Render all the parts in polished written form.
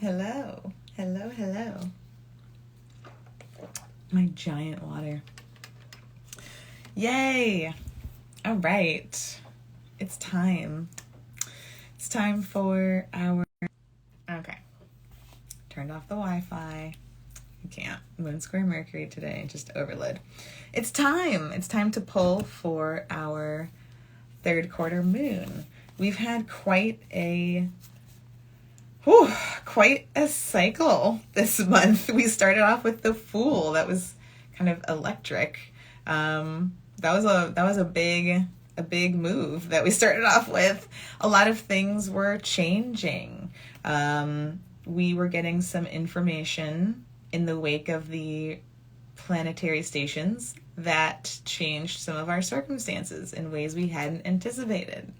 Hello. Hello, hello. My giant water. Yay. All right. It's time. It's time for our... Okay. Turned off the Wi-Fi. You can't. Moon square Mercury today. Just overload. It's time. It's time to pull for our third quarter moon. We've had quite a cycle this month. We started off with the Fool. That was kind of electric. That was a big move that we started off with. A lot of things were changing. We were getting some information in the wake of the planetary stations that changed some of our circumstances in ways we hadn't anticipated.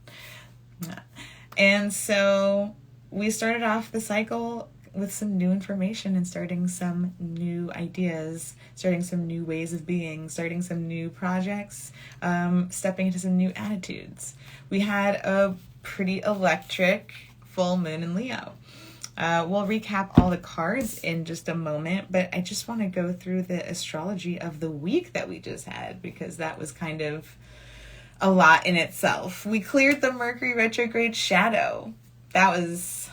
And so we started off the cycle with some new information and starting some new ideas, starting some new ways of being, starting some new projects, stepping into some new attitudes. We had a pretty electric full moon in Leo. We'll recap all the cards in just a moment, but I just want to go through the astrology of the week that we just had because that was kind of a lot in itself. We cleared the Mercury retrograde shadow. That was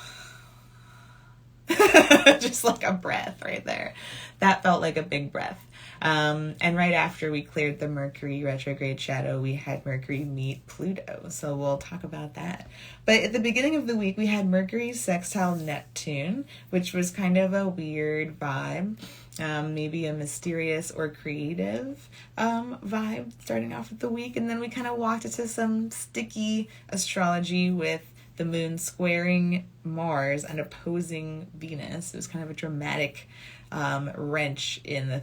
just like a breath right there. That felt like a big breath. And right after we cleared the Mercury retrograde shadow, we had Mercury meet Pluto. So we'll talk about that. But at the beginning of the week, we had Mercury sextile Neptune, which was kind of a weird vibe. Maybe a mysterious or creative vibe starting off with the week. And then we kind of walked into some sticky astrology with the moon squaring Mars and opposing Venus. It was kind of a dramatic wrench in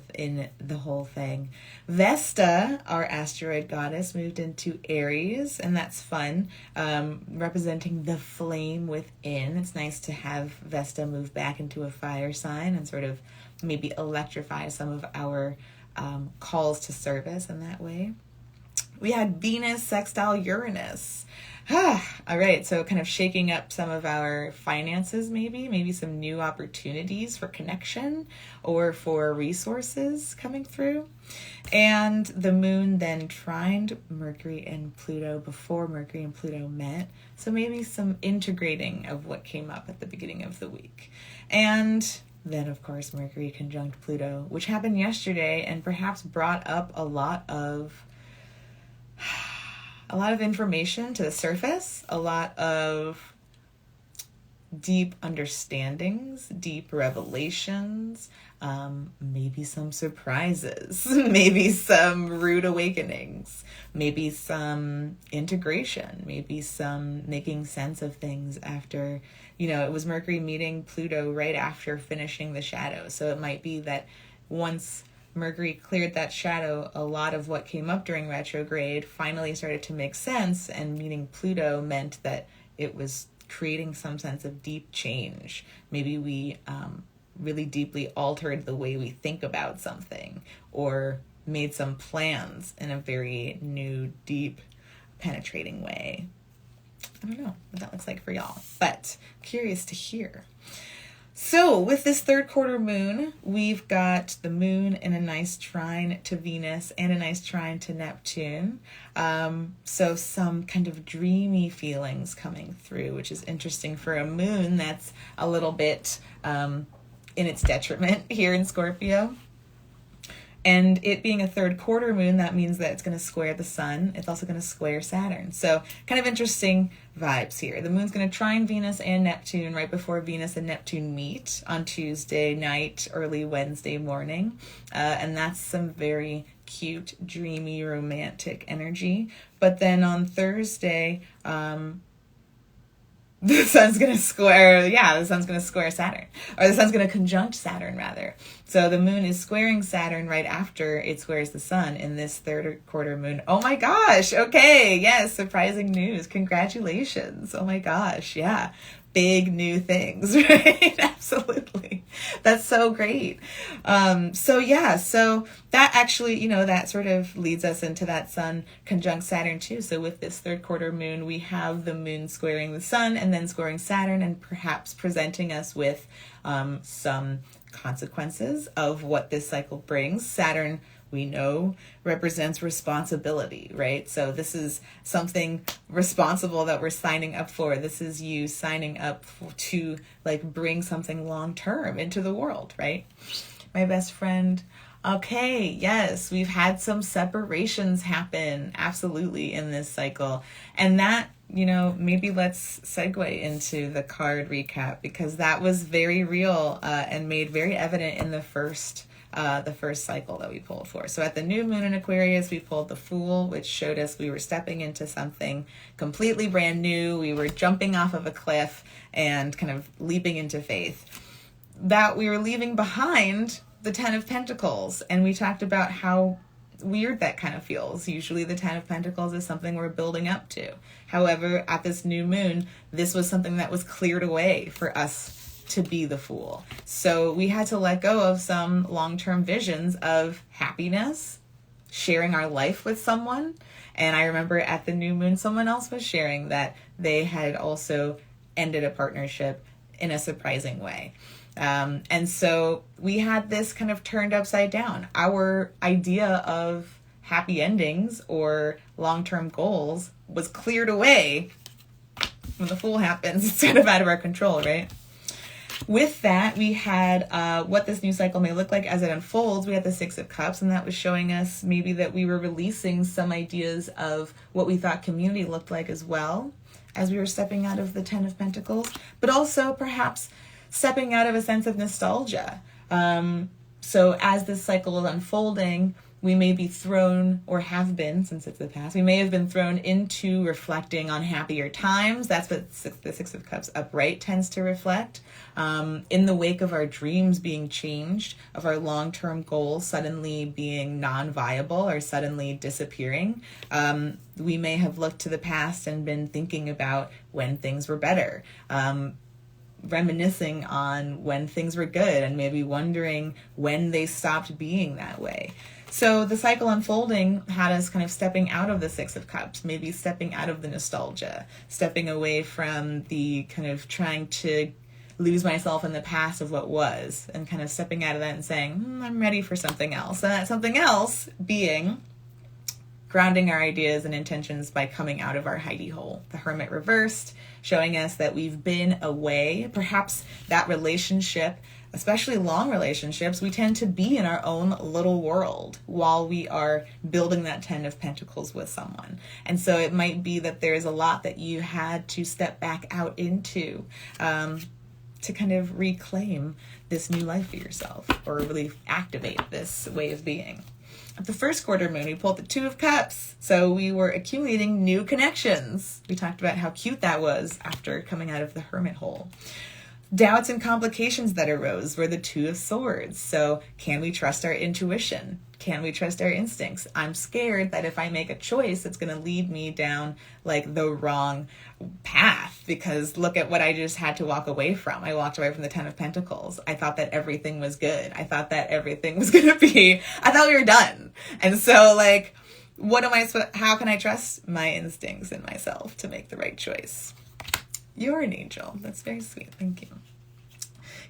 the whole thing. Vesta, our asteroid goddess, moved into Aries, and that's fun, representing the flame within. It's nice to have Vesta move back into a fire sign and sort of maybe electrify some of our calls to service in that way. We had Venus sextile Uranus. All right, so kind of shaking up some of our finances, maybe some new opportunities for connection or for resources coming through. And the moon then trined Mercury and Pluto before Mercury and Pluto met. So maybe some integrating of what came up at the beginning of the week. And then, of course, Mercury conjunct Pluto, which happened yesterday and perhaps brought up a lot of information to the surface, a lot of deep understandings, deep revelations, maybe some surprises, maybe some rude awakenings, maybe some integration, maybe some making sense of things after, it was Mercury meeting Pluto right after finishing the shadow. So it might be that once Mercury cleared that shadow, a lot of what came up during retrograde finally started to make sense, and meeting Pluto meant that it was creating some sense of deep change. Maybe we really deeply altered the way we think about something or made some plans in a very new, deep, penetrating way. I don't know what that looks like for y'all, but curious to hear. So with this third quarter moon, we've got the moon in a nice trine to Venus and a nice trine to Neptune. So some kind of dreamy feelings coming through, which is interesting for a moon that's a little bit in its detriment here in Scorpio. And it being a third quarter moon, that means that it's going to square the sun. It's also going to square Saturn. So kind of interesting vibes here. The moon's going to trine Venus and Neptune right before Venus and Neptune meet on Tuesday night, early Wednesday morning. And that's some very cute, dreamy, romantic energy. But then on Thursday, the sun's going to square Saturn, or the sun's going to conjunct Saturn rather. So the moon is squaring Saturn right after it squares the sun in this third quarter moon. Oh my gosh. Okay. Yes. Surprising news. Congratulations. Oh my gosh. Yeah. big new things, right? Absolutely. That's so great. So that actually, that sort of leads us into that Sun conjunct Saturn too. So with this third quarter moon, we have the moon squaring the Sun and then squaring Saturn, and perhaps presenting us with some consequences of what this cycle brings. Saturn, we know, represents responsibility, right? So this is something responsible that we're signing up for. This is you signing up to bring something long term into the world, right? My best friend. Okay, yes, we've had some separations happen, absolutely, in this cycle. And that, maybe let's segue into the card recap, because that was very real and made very evident in the first cycle that we pulled for. So at the new moon in Aquarius, we pulled the Fool, which showed us we were stepping into something completely brand new. We were jumping off of a cliff and kind of leaping into faith. That we were leaving behind the Ten of Pentacles, and we talked about how weird that kind of feels. Usually the Ten of Pentacles is something we're building up to. However, at this new moon, this was something that was cleared away for us to be the Fool. So we had to let go of some long-term visions of happiness, sharing our life with someone. And I remember at the new moon, someone else was sharing that they had also ended a partnership in a surprising way. And so we had this kind of turned upside down. Our idea of happy endings or long-term goals was cleared away when the Fool happens. It's kind of out of our control, right? With that, we had what this new cycle may look like as it unfolds. We had the Six of Cups, and that was showing us maybe that we were releasing some ideas of what we thought community looked like as well as we were stepping out of the Ten of Pentacles, but also perhaps stepping out of a sense of nostalgia. So as this cycle is unfolding, we may be thrown, or have been since it's the past, we may have been thrown into reflecting on happier times. That's what the Six of Cups upright tends to reflect. In the wake of our dreams being changed, of our long-term goals suddenly being non-viable or suddenly disappearing, we may have looked to the past and been thinking about when things were better. Reminiscing on when things were good and maybe wondering when they stopped being that way. So the cycle unfolding had us kind of stepping out of the Six of Cups, maybe stepping out of the nostalgia, stepping away from the kind of trying to lose myself in the past of what was, and kind of stepping out of that and saying, I'm ready for something else. And that something else being grounding our ideas and intentions by coming out of our hidey hole. The Hermit reversed, showing us that we've been away. Perhaps that relationship, especially long relationships, we tend to be in our own little world while we are building that Ten of Pentacles with someone. And so it might be that there's a lot that you had to step back out into to kind of reclaim this new life for yourself, or really activate this way of being. At the first quarter moon, we pulled the Two of Cups. So we were accumulating new connections. We talked about how cute that was after coming out of the hermit hole. Doubts and complications that arose were the Two of Swords. So can we trust our intuition? Can we trust our instincts? I'm scared that if I make a choice, it's going to lead me down the wrong path, because look at what I just had to walk away from. I walked away from the Ten of Pentacles. I thought that everything was good. I thought that everything was going to be, I thought we were done. And so how can I trust my instincts and myself to make the right choice? You're an angel. That's very sweet. Thank you.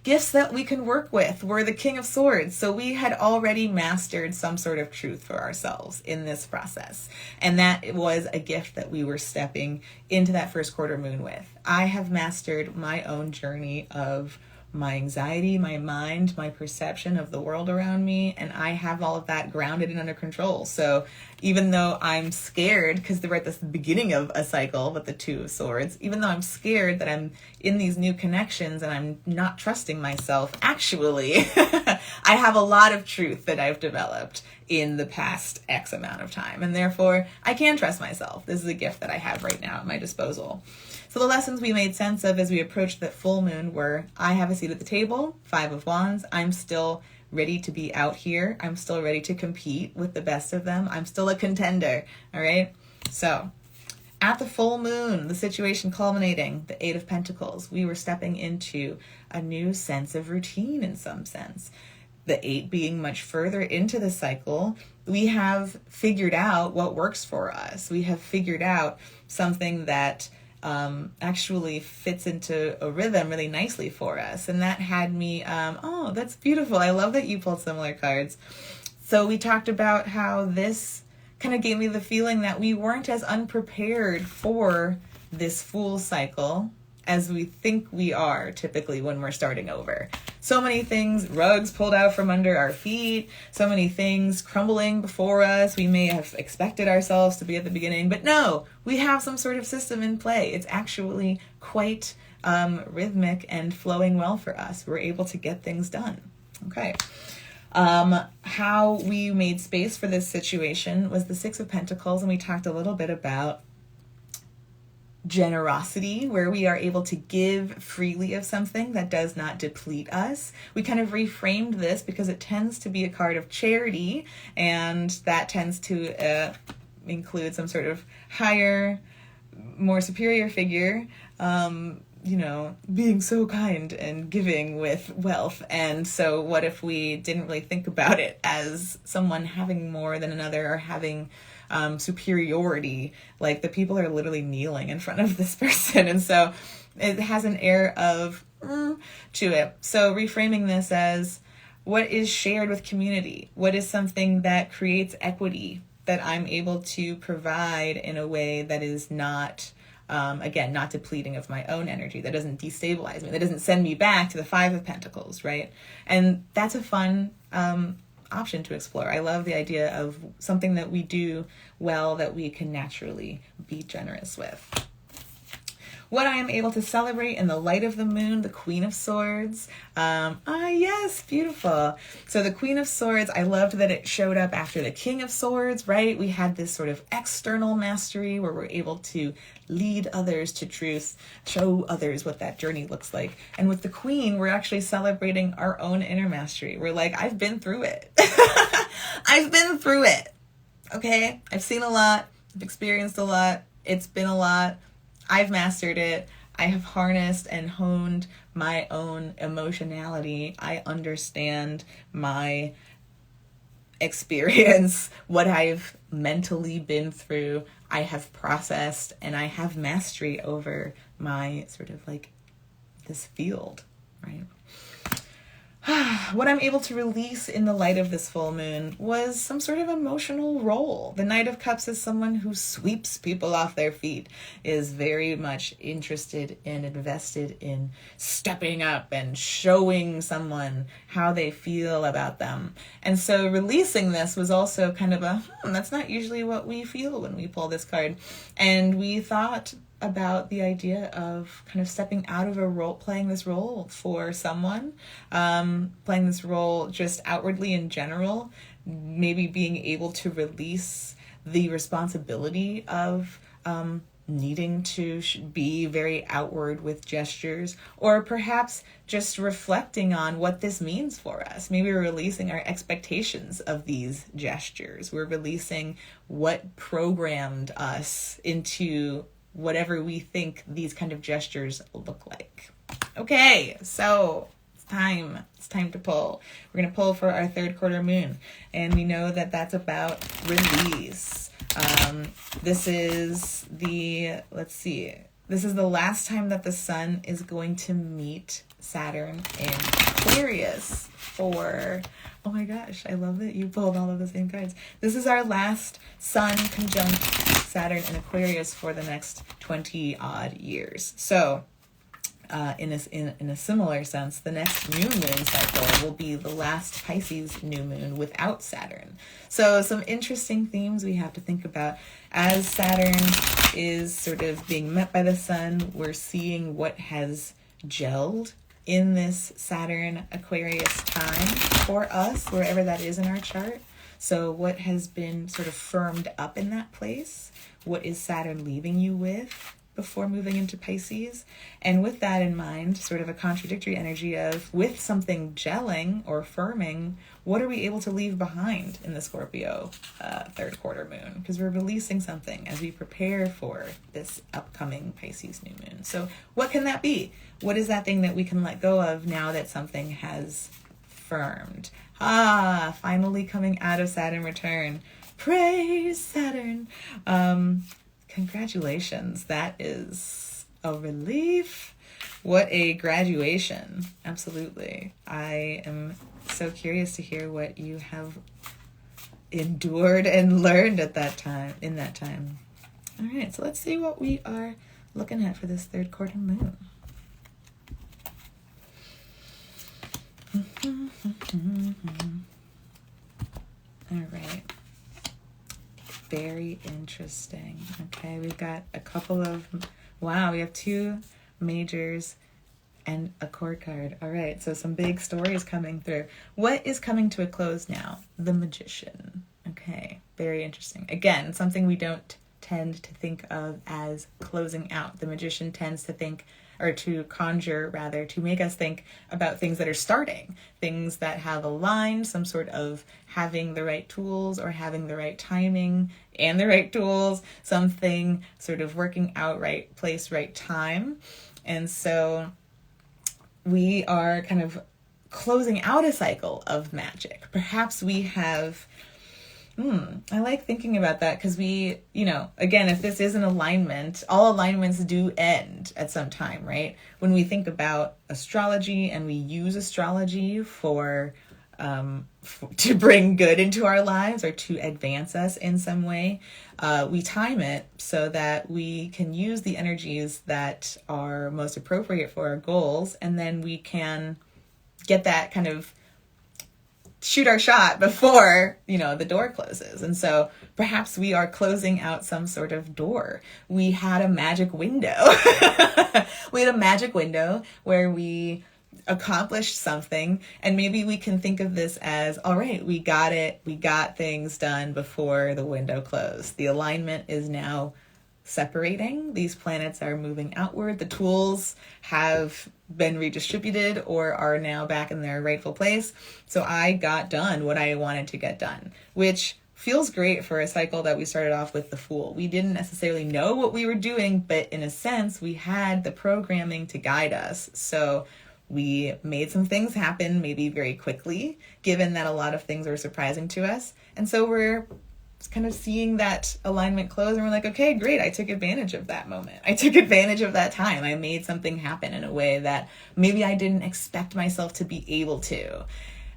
Gifts that we can work with were the King of Swords. So we had already mastered some sort of truth for ourselves in this process. And that was a gift that we were stepping into that first quarter moon with. I have mastered my own journey of my anxiety, my mind, my perception of the world around me, and I have all of that grounded and under control. So even though I'm scared, because we're at the beginning of a cycle with the Two of Swords, even though I'm scared that I'm in these new connections and I'm not trusting myself, actually, I have a lot of truth that I've developed in the past X amount of time, and therefore I can trust myself. This is a gift that I have right now at my disposal. So the lessons we made sense of as we approached that full moon were, I have a seat at the table, Five of Wands. I'm still ready to be out here. I'm still ready to compete with the best of them. I'm still a contender, all right? So At the full moon, the situation culminating, the Eight of Pentacles, we were stepping into a new sense of routine in some sense. The Eight being much further into the cycle, we have figured out what works for us. We have figured out something that actually fits into a rhythm really nicely for us. And that had me, oh, that's beautiful. I love that you pulled similar cards. So we talked about how this kind of gave me the feeling that we weren't as unprepared for this Fool cycle as we think we are typically when we're starting over. So many things, rugs pulled out from under our feet, so many things crumbling before us. We may have expected ourselves to be at the beginning, but no, we have some sort of system in play. It's actually quite rhythmic and flowing well for us. We're able to get things done. Okay. How we made space for this situation was the Six of Pentacles, and we talked a little bit about generosity, where we are able to give freely of something that does not deplete us. We kind of reframed this because it tends to be a card of charity, and that tends to include some sort of higher, more superior figure, being so kind and giving with wealth. And so what if we didn't really think about it as someone having more than another, or having superiority? Like, the people are literally kneeling in front of this person, and so it has an air of to it. So reframing this as, what is shared with community? What is something that creates equity that I'm able to provide in a way that is not, again, not depleting of my own energy, that doesn't destabilize me, that doesn't send me back to the Five of Pentacles, right? And that's a fun option to explore. I love the idea of something that we do well that we can naturally be generous with. What I am able to celebrate in the light of the moon, the Queen of Swords. Yes, beautiful. So the Queen of Swords, I loved that it showed up after the King of Swords, right? We had this sort of external mastery where we're able to lead others to truth, show others what that journey looks like. And with the Queen, we're actually celebrating our own inner mastery. We're like, I've been through it. I've been through it. Okay? I've seen a lot. I've experienced a lot. It's been a lot. I've mastered it. I have harnessed and honed my own emotionality. I understand my experience, what I've mentally been through. I have processed, and I have mastery over my sort of like this field, right? What I'm able to release in the light of this full moon was some sort of emotional role. The Knight of Cups is someone who sweeps people off their feet, is very much interested and invested in stepping up and showing someone how they feel about them. And so releasing this was also kind of that's not usually what we feel when we pull this card. And we thought about the idea of kind of stepping out of a role, playing this role for someone, playing this role just outwardly in general, maybe being able to release the responsibility of needing to be very outward with gestures, or perhaps just reflecting on what this means for us. Maybe we're releasing our expectations of these gestures. We're releasing what programmed us into whatever we think these kind of gestures look like. Okay, so it's time to pull. We're going to pull for our third quarter moon, and we know that that's about release. This is the last time that the sun is going to meet Saturn in Aquarius for, oh my gosh, I love that you pulled all of the same cards. This is our last sun conjunct Saturn in Aquarius for the next 20 odd years. So in a similar sense, the next new moon cycle will be the last Pisces new moon without Saturn. So some interesting themes we have to think about. As Saturn is sort of being met by the sun, we're seeing what has gelled in this Saturn Aquarius time for us, wherever that is in our chart. So what has been sort of firmed up in that place? What is Saturn leaving you with? before moving into Pisces. And with that in mind, sort of a contradictory energy of, with something gelling or firming, what are we able to leave behind in the Scorpio third quarter moon? Because we're releasing something as we prepare for this upcoming Pisces new moon. So what can that be? What is that thing that we can let go of now that something has firmed? Finally coming out of Saturn return. Praise Saturn. Congratulations. That is a relief. What a graduation. Absolutely. I am so curious to hear what you have endured and learned at that time, in that time. All right, so let's see what we are looking at for this third quarter moon. All right. Very interesting. Okay, we've got a couple of, wow, we have two majors and a court card. All right, so some big stories coming through. What is coming to a close now? The Magician. Okay, very interesting. Again, something we don't tend to think of as closing out. The Magician tends to think, or to conjure rather, to make us think about things that are starting, things that have aligned, some sort of having the right tools or having the right timing and the right tools, something sort of working out, right place, right time. And so we are kind of closing out a cycle of magic. Perhaps we have, I like thinking about that because we, again, if this is an alignment, all alignments do end at some time, right? When we think about astrology and we use astrology to bring good into our lives or to advance us in some way, we time it so that we can use the energies that are most appropriate for our goals, and then we can get that kind of shoot our shot before, the door closes. And so perhaps we are closing out some sort of door. We had a magic window. We had a magic window where we accomplished something, and maybe we can think of this as, all right, we got it. We got things done before the window closed. The alignment is now separating. These planets are moving outward. The tools have been redistributed or are now back in their rightful place. So I got done what I wanted to get done, which feels great for a cycle that we started off with the Fool. We didn't necessarily know what we were doing, but in a sense, we had the programming to guide us. So we made some things happen, maybe very quickly, given that a lot of things were surprising to us. And so we're kind of seeing that alignment close, and we're like, okay, great. I took advantage of that moment. I took advantage of that time. I made something happen in a way that maybe I didn't expect myself to be able to.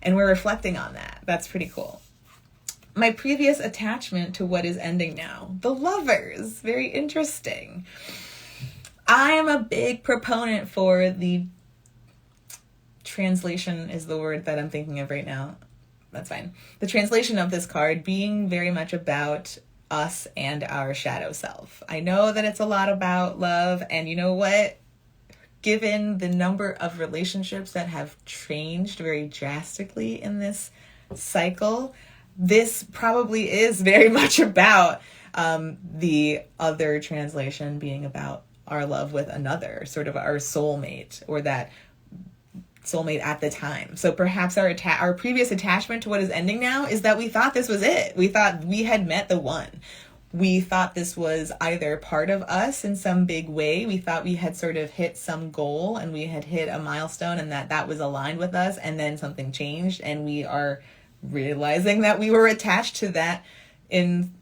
And we're reflecting on that. That's pretty cool. My previous attachment to what is ending now, the Lovers, very interesting. I am a big proponent for the translation is the word that I'm thinking of right now. That's fine. The translation of this card being very much about us and our shadow self. I know that it's a lot about love, and you know what? Given the number of relationships that have changed very drastically in this cycle, this probably is very much about the other translation being about our love with another, sort of our soulmate, or that soulmate at the time. So perhaps our previous attachment to what is ending now is that we thought this was it. We thought we had met the one. We thought this was either part of us in some big way. We thought we had sort of hit some goal and we had hit a milestone and that was aligned with us, and then something changed and we are realizing that we were attached to that in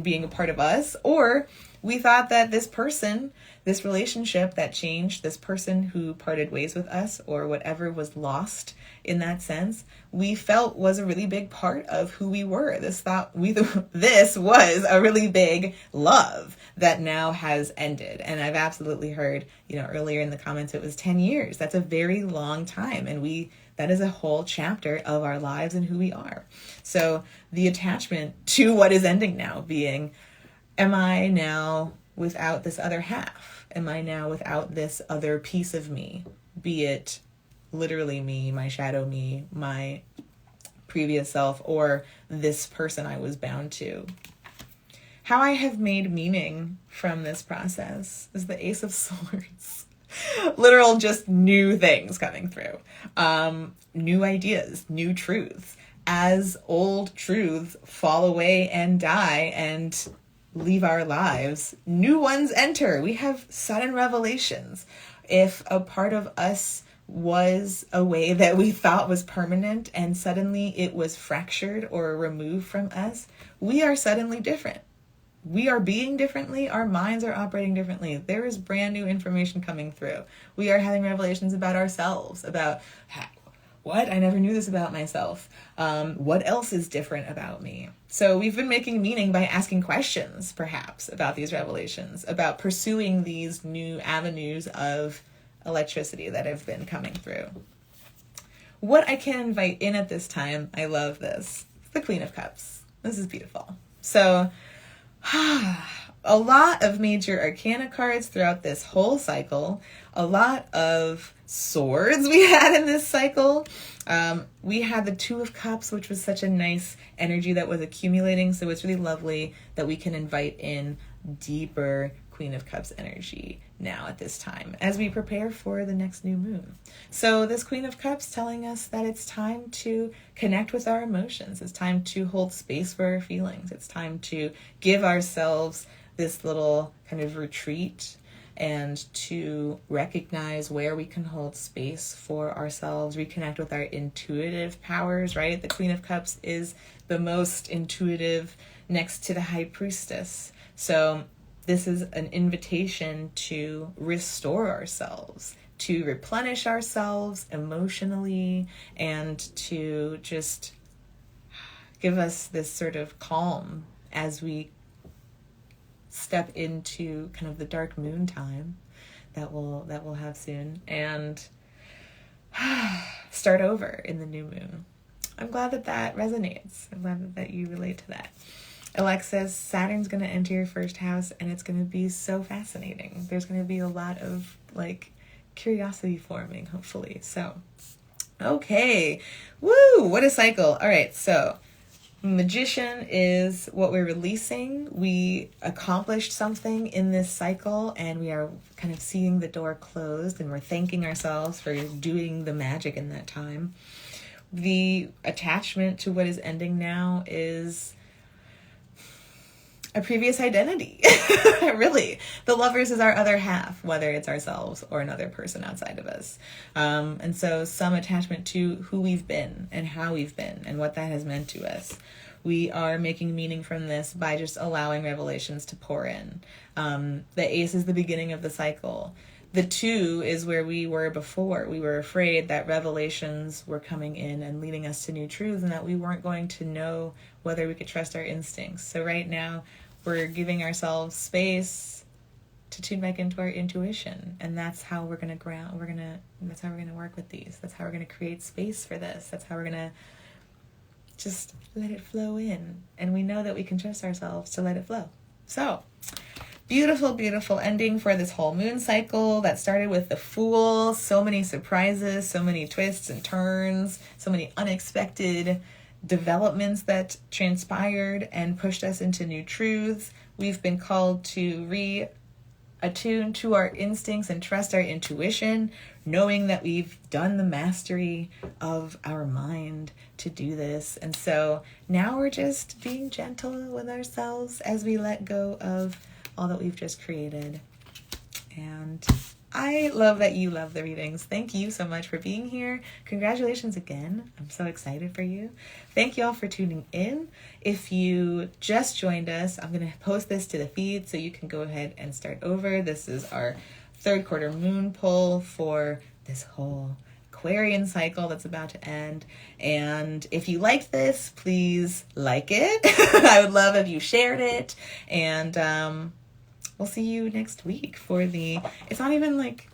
being a part of us. Or we thought that this person, this relationship that changed, this person who parted ways with us, or whatever was lost in that sense, we felt was a really big part of who we were. This was a really big love that now has ended. And I've absolutely heard, earlier in the comments, it was 10 years. That's a very long time. And that is a whole chapter of our lives and who we are. So the attachment to what is ending now being, am I now without this other half? Am I now without this other piece of me? Be it literally me, my shadow me, my previous self, or this person I was bound to. how I have made meaning from this process is the Ace of Swords. Literal just new things coming through. New ideas, new truths. As old truths fall away and die and leave our lives, new ones enter. We have sudden revelations. If a part of us was a way that we thought was permanent and suddenly it was fractured or removed from us, we are suddenly different. We are being differently. Our minds are operating differently. There is brand new information coming through. We are having revelations about ourselves, about what? I never knew this about myself. What else is different about me? So we've been making meaning by asking questions, perhaps, about these revelations, about pursuing these new avenues of electricity that have been coming through. What I can invite in at this time, I love this, the Queen of Cups. This is beautiful. So, a lot of major arcana cards throughout this whole cycle, a lot of swords we had in this cycle. We had the Two of Cups, which was such a nice energy that was accumulating. So it's really lovely that we can invite in deeper Queen of Cups energy now at this time as we prepare for the next new moon. So this Queen of Cups telling us that it's time to connect with our emotions. It's time to hold space for our feelings. It's time to give ourselves this little kind of retreat and to recognize where we can hold space for ourselves, reconnect with our intuitive powers, right? The Queen of Cups is the most intuitive next to the High Priestess. So this is an invitation to restore ourselves, to replenish ourselves emotionally, and to just give us this sort of calm as we step into kind of the dark moon time that we'll have soon, and start over in the new moon. I'm glad that resonates. I'm glad that you relate to that. Alexis, Saturn's going to enter your first house, and it's going to be so fascinating. There's going to be a lot of curiosity forming, hopefully. So, okay. Woo! What a cycle. All right. So, Magician is what we're releasing. We accomplished something in this cycle, and we are kind of seeing the door closed, and we're thanking ourselves for doing the magic in that time. The attachment to what is ending now is a previous identity. Really. The Lovers is our other half, whether it's ourselves or another person outside of us. And so some attachment to who we've been and how we've been and what that has meant to us. We are making meaning from this by just allowing revelations to pour in. The Ace is the beginning of the cycle. The Two is where we were before. We were afraid that revelations were coming in and leading us to new truths, and that we weren't going to know whether we could trust our instincts. So right now, we're giving ourselves space to tune back into our intuition, and that's how we're going to ground. That's how we're going to work with these. That's how we're going to create space for this. That's how we're going to just let it flow in, and we know that we can trust ourselves to let it flow. So, beautiful, beautiful ending for this whole moon cycle that started with the Fool. So many surprises, so many twists and turns, so many unexpected developments that transpired and pushed us into new truths. We've been called to reattune to our instincts and trust our intuition, knowing that we've done the mastery of our mind to do this. And so now we're just being gentle with ourselves as we let go of all that we've just created. And I love that you love the readings. Thank you so much for being here. Congratulations again. I'm so excited for you. Thank you all for tuning in. If you just joined us, I'm going to post this to the feed so you can go ahead and start over. This is our third quarter moon pull for this whole Aquarian cycle that's about to end. And if you liked this, please like it. I would love if you shared it. And we'll see you next week for the, it's not even like,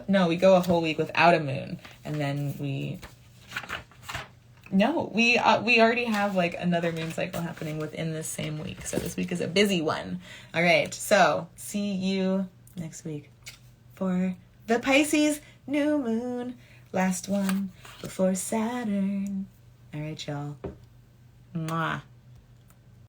no, we go a whole week without a moon. And then we already have another moon cycle happening within this same week. So this week is a busy one. All right. So see you next week for the Pisces new moon. Last one before Saturn. All right, y'all. Mwah.